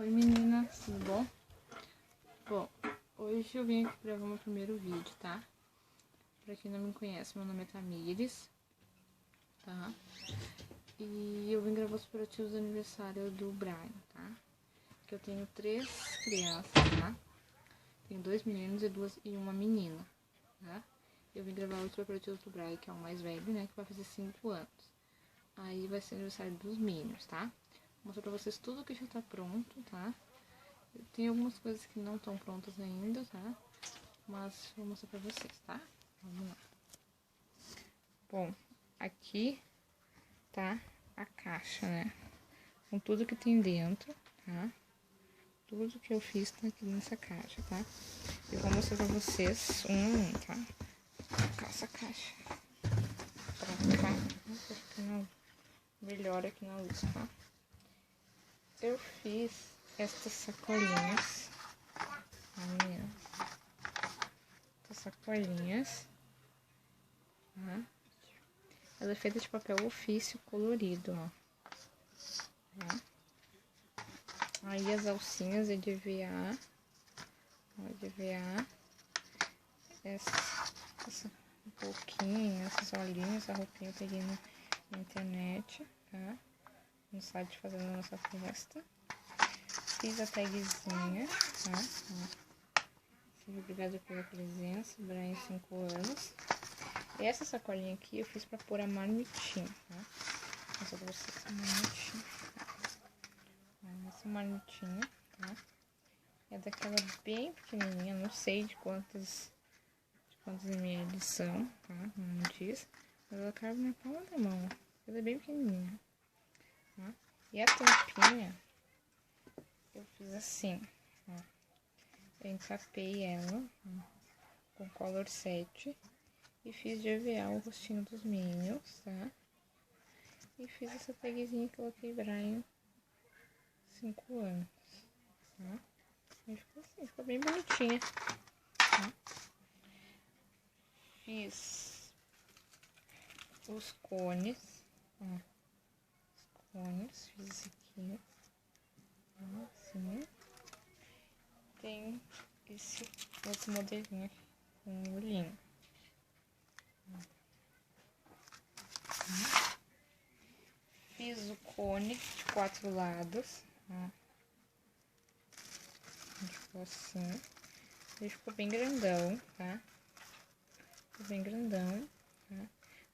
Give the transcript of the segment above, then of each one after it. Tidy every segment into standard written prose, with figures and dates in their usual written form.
Oi meninas, tudo bom? Bom, hoje eu vim aqui gravar meu primeiro vídeo, tá? Pra quem não me conhece, meu nome é Tamires, tá? E eu vim gravar os preparativos do aniversário do Brian, tá? Que eu tenho 3 crianças, tá? Tenho 2 meninos e uma menina, tá? Eu vim gravar os preparativos do Brian, que é o mais velho, né? Que vai fazer 5 anos. Aí vai ser aniversário dos meninos, tá? Vou mostrar pra vocês tudo que já tá pronto, tá? Tem algumas coisas que não estão prontas ainda, tá? Mas vou mostrar pra vocês, tá? Vamos lá. Bom, aqui tá a caixa, né? Com tudo que tem dentro, tá? Tudo que eu fiz tá aqui nessa caixa, tá? Eu vou mostrar pra vocês tá? Vou colocar essa caixa pra ficar melhor aqui na luz, tá? Eu fiz estas sacolinhas, essas sacolinhas, tá? Ela é feita de papel ofício colorido, ó. Tá? Aí as alcinhas é de EVA, essa pouquinho, essas olhinhas, essa roupinha eu peguei na internet, tá? No site fazendo a nossa festa. Fiz a tagzinha, tá? Seja obrigada pela presença, Brian 5 anos. E essa sacolinha aqui eu fiz pra pôr a marmitinha, tá? Vou mostrar pra vocês a marmitinha. Essa marmitinha, tá? É daquela bem pequenininha, não sei de quantos ml são, tá? Não diz. Mas ela cabe na palma da mão. Ela é bem pequenininha, tá? E a tampinha eu fiz assim, ó. Eu encapei ela, ó, com color 7 e fiz de EVA o rostinho dos Minions, tá? E fiz essa tagzinha que eu coloquei Brian 5 anos, tá? E ficou assim, ficou bem bonitinha, tá? Fiz os cones, ó. Os cones, fiz esse aqui, ó, assim. Tem esse outro modelinho aqui, com um olhinho. Fiz o cone de 4 lados, ó. Ele ficou assim. Ele ficou bem grandão, tá? Ficou bem grandão, tá?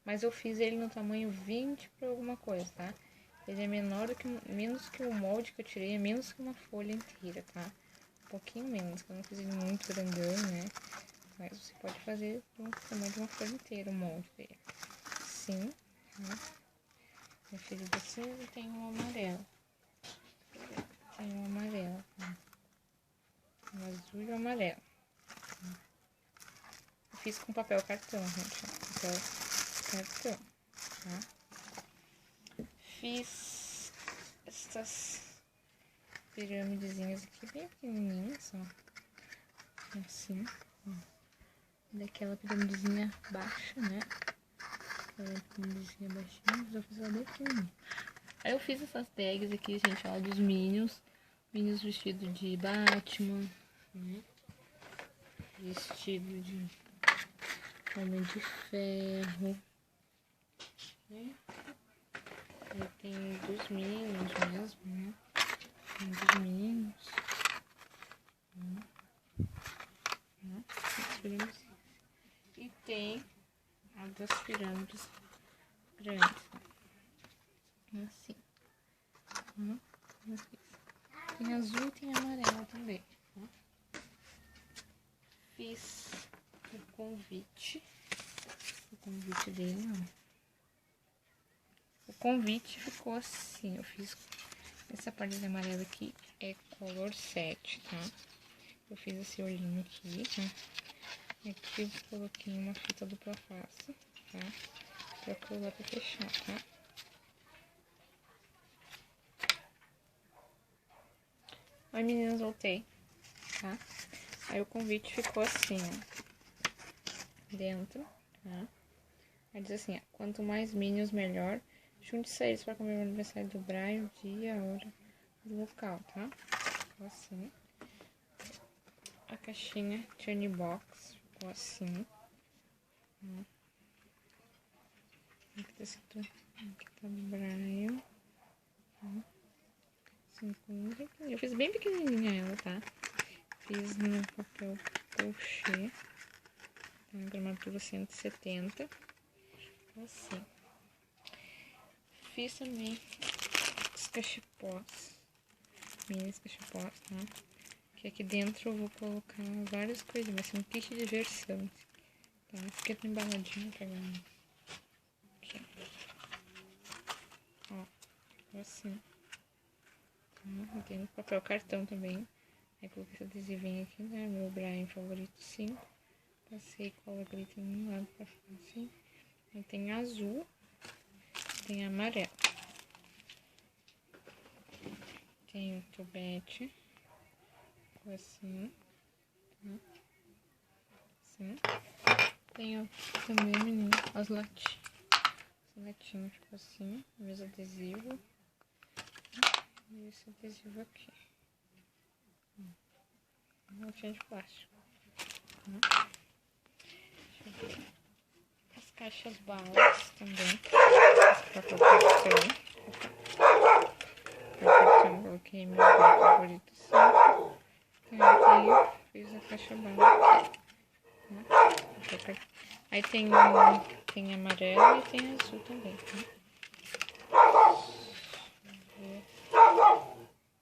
Mas eu fiz ele no tamanho 20 por alguma coisa, tá? Ele é menos que o molde que eu tirei, é menos que uma folha inteira, tá? Um pouquinho menos, que eu não fiz ele muito grandão, né? Mas você pode fazer do tamanho de uma folha inteira o molde dele. Sim, tá? Eu fiz assim e tem um amarelo. Tem um amarelo, tá? Um azul e um amarelo. Eu fiz com papel cartão, gente, ó. Papel cartão, tá? Fiz estas pirâmidezinhas aqui bem pequenininhas, ó. Assim, ó. Daquela piramidezinha baixa, né? Aquela piramidezinha baixinha, mas eu fiz ela bem pequenininha. Aí eu fiz essas tags aqui, gente, ó, dos Minions. Minions vestido de Batman, né? Vestido de Homem de Ferro, né? Aí tem dos Minions mesmo, né? Tem dos Minions, né? E tem a das pirâmides grandes, né? Assim, né? Tem azul e tem amarelo também, né? Fiz o convite dele, ó. O convite ficou assim, eu fiz essa parte de amarelo aqui, é color 7, tá? Eu fiz esse olhinho aqui, né? Aqui eu coloquei uma fita dupla face, tá? Pra colar pra fechar, tá? Oi meninas, voltei, tá? Aí o convite ficou assim, ó. Dentro, tá? Aí diz assim, ó, quanto mais Minions melhor. Junte-se a eles para comemorar o aniversário do Brian, o dia, a hora, do local, tá? ficou assim. A caixinha Tiny Box ficou assim. Aqui tá escrito, aqui tá Braille. Eu fiz bem pequenininha ela, tá? Fiz no papel crochê, tá? Gramatura 170, assim. Fiz também os cachepós, mini cachepós, tá? Que aqui dentro eu vou colocar várias coisas, vai ser um kit de versão, tá? Fica tudo embaladinho, pegar aqui, ó, ficou assim. Tem no papel cartão também. Aí coloquei esse adesivinho aqui, né? Meu Brian favorito 5. Passei cola glitter de um lado pra ficar assim. Aí tem azul, tem amarelo. Tem o tubete. Ficou assim. Tá? Assim. Tem também, menino, as latinhas. As latinhas ficou assim. Mesmo adesivo. E esse adesivo aqui. Uma latinha de plástico. Tá? Deixa eu ver. As caixas balas também. Esse papel cartão. Eu coloquei meu favorito 5. Então eu fiz a caixa bala aqui. Né? Aí tem amarelo e tem azul também. Né?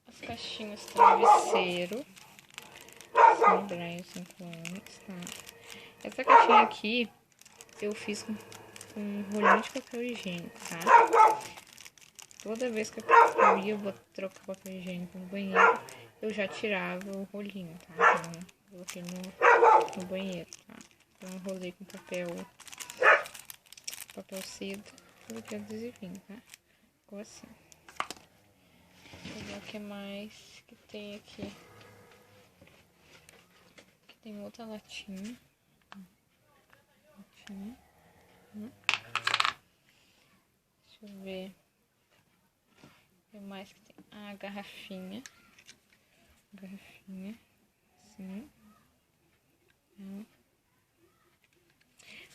As caixinhas travesseiro. São Brian 5 anos, tá? Essa caixinha aqui eu fiz com um rolinho de papel higiênico, tá? Toda vez que eu ia trocar papel higiênico no banheiro, eu já tirava o rolinho, tá? Então, coloquei no banheiro, tá? Então, eu enrolei com papel seda, coloquei adesivinho, tá? Ficou assim. Deixa eu ver o que mais que tem aqui. Aqui tem outra latinha. Deixa eu ver. O que mais que tem? Ah, a garrafinha. Assim.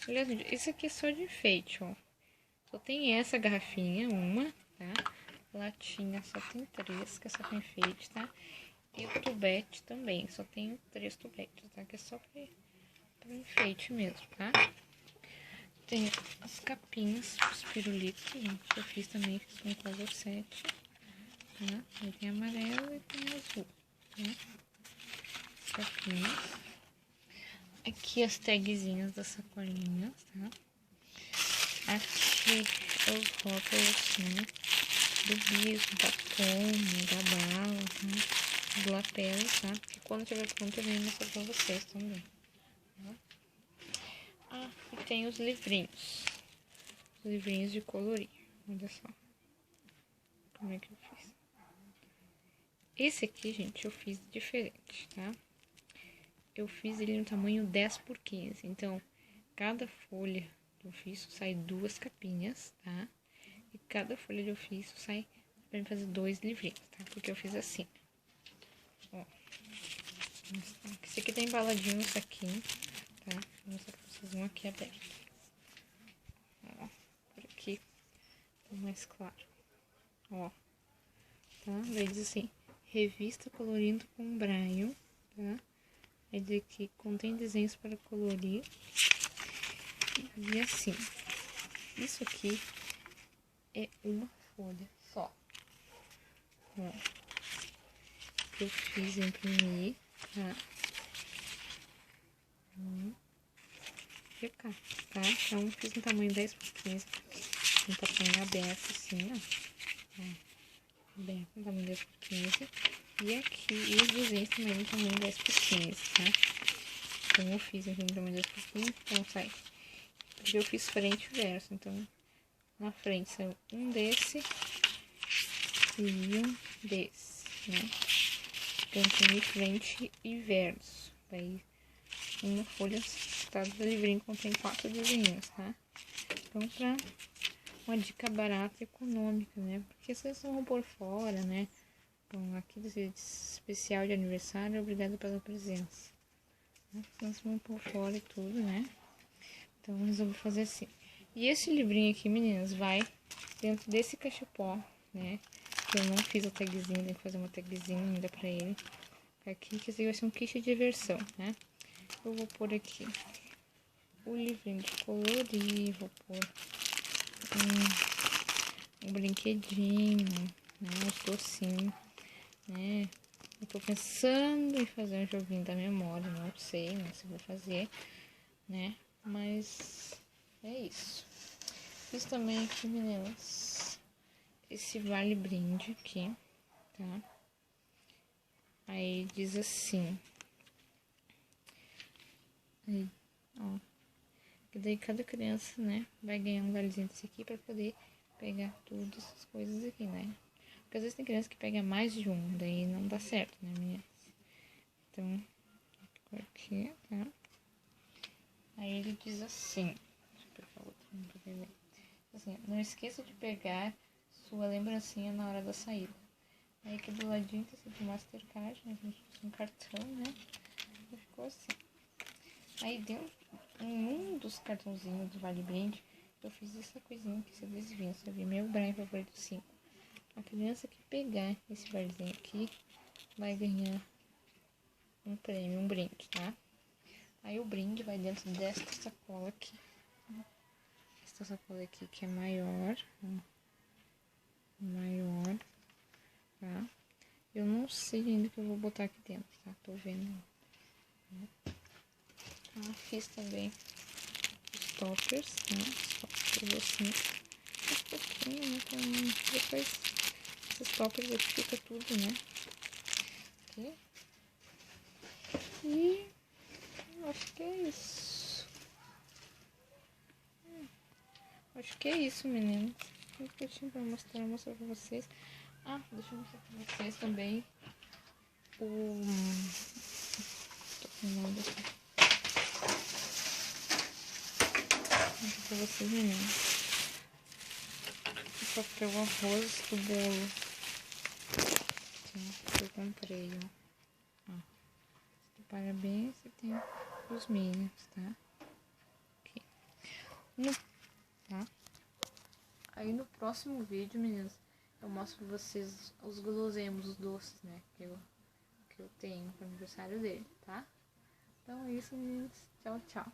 Aliás, isso aqui é só de enfeite, ó. Só tem essa garrafinha, uma, tá? Latinha só tem 3, que é só pra enfeite, tá? E o tubete também, só tem 3 tubetes, tá? Que é só pra enfeite mesmo, tá? Tem as capinhas, os pirulitos, gente. Eu fiz também, fiz com color 7. Tá? Aí tem amarelo e tem azul, tá? As capinhas. Aqui as tagzinhas das sacolinhas, tá? Aqui os rótulos, né? Do bis, da Como, da bala, tá? Do lapela, tá? E quando tiver pronto eu venho mostrar pra vocês também. Tá? Ah, e tem os livrinhos. Os livrinhos de colorir. Olha só. Como é que eu fiz. Esse aqui, gente, eu fiz diferente, tá? Eu fiz ele no tamanho 10 por 15. Então, cada folha do ofício sai 2 capinhas, tá? E cada folha de ofício sai pra fazer 2 livrinhos, tá? Porque eu fiz assim. Ó. Esse aqui tá embaladinho no saquinho, tá? Vou mostrar pra vocês um aqui aberto. Ó. Por aqui tá mais claro. Ó. Tá? Vai dizer assim, revista colorindo com Braille, tá? Vai dizer que contém desenhos para colorir. E assim, isso aqui é uma folha só. Ó. Eu fiz imprimir, tá? E cá, tá? Então, fiz no tamanho 10 por 15. Um papel aberto, assim, ó. Aberto, no tamanho 10 por 15. E aqui, e os desenhos também no tamanho 10 por 15, tá? Então, eu fiz aqui no tamanho 10 por 15, então sai. Porque eu fiz frente e verso, então, na frente saiu um desse e um desse, né? Então, tem frente e verso. Daí, uma folha, cada livrinho contém 4 desenhos, tá? Então, pra uma dica barata e econômica, né? Porque vocês vão por fora, né? Bom, aqui desse especial de aniversário, obrigada pela presença. Nós vamos por fora e tudo, né? Então, resolvi fazer assim. E esse livrinho aqui, meninas, vai dentro desse cachepó, né? Que eu não fiz a tagzinha, tem que fazer uma tagzinha ainda pra ele. Aqui, que esse aqui vai ser um kit de diversão, né? Eu vou pôr aqui o livrinho de colorir, vou pôr um brinquedinho, né? Os docinhos, né? Eu tô pensando em fazer um joguinho da memória, não sei, né, se vou fazer, né? Mas é isso. Fiz também aqui, meninas, esse vale brinde aqui, tá? Aí diz assim, aí, ó, que daí cada criança, né, vai ganhar um valezinho desse aqui pra poder pegar todas essas coisas aqui, né? Porque às vezes tem criança que pega mais de um, daí não dá certo, né, meninas? Então, aqui, tá? Aí ele diz assim, deixa eu pegar outro pra poder ver. Assim, não esqueça de pegar sua lembrancinha na hora da saída. Aí aqui do ladinho tem esse Mastercard, né? Um cartão, né? E ficou assim. Aí dentro, em um dos cartãozinhos do Vale Brinde, eu fiz essa coisinha que vocês viram, sabe? Meu branco favorito 5. A criança que pegar esse valezinho aqui vai ganhar um prêmio, um brinde, tá? Aí o brinde vai dentro desta sacola aqui. Essa sacola aqui que é maior, maior, tá? Eu não sei ainda o que eu vou botar aqui dentro, tá? Tô vendo. Fiz também os toppers, né? Os toppers assim, um pouquinho, né? Pra depois esses toppers aqui fica tudo, né? Aqui. E acho que é isso. Acho que é isso, meninas. Um pouquinho pra mostrar pra vocês. Deixa eu mostrar pra vocês também o... Tô filmando aqui. Vou mostrar pra vocês, meninas. O papel arroz do bolo que eu comprei, ó. Parabéns, e tem os Minions, tá? Aqui. Tá? Aí no próximo vídeo, meninas, eu mostro pra vocês os guloseimas, os doces, né? Que eu tenho pro aniversário dele, tá? Então é isso, meninas. Tchau, tchau.